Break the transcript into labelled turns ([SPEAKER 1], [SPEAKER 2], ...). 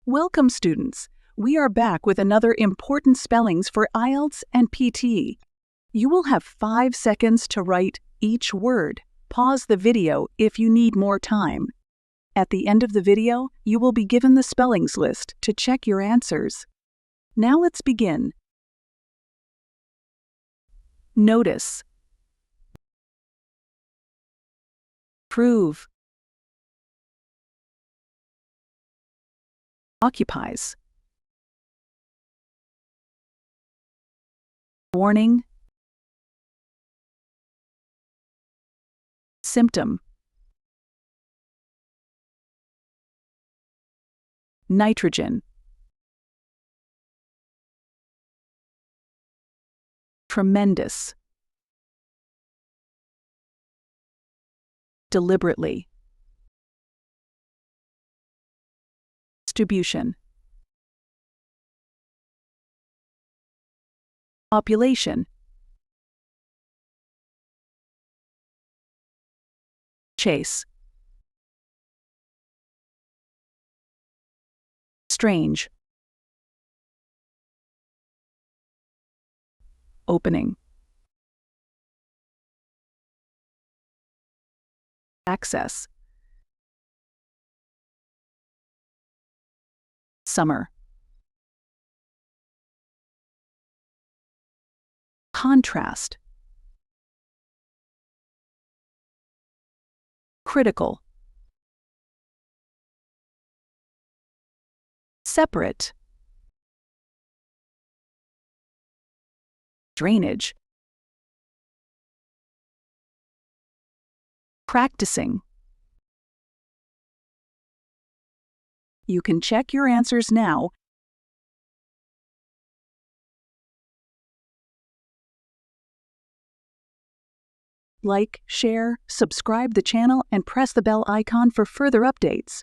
[SPEAKER 1] Welcome, students. We are back with another important spellings for IELTS and PT. You will have 5 seconds to write each word. Pause the video if you need more time. At the end of the video, you will be given the spellings list to check your answers. Now let's begin. Notice, prove, occupies, warning, symptom, nitrogen, tremendous, deliberately, distribution, population, chase, strange, opening, access, summer, contrast, critical, separate, drainage, practicing. You can check your answers now. Like, share, subscribe the channel, and press the bell icon for further updates.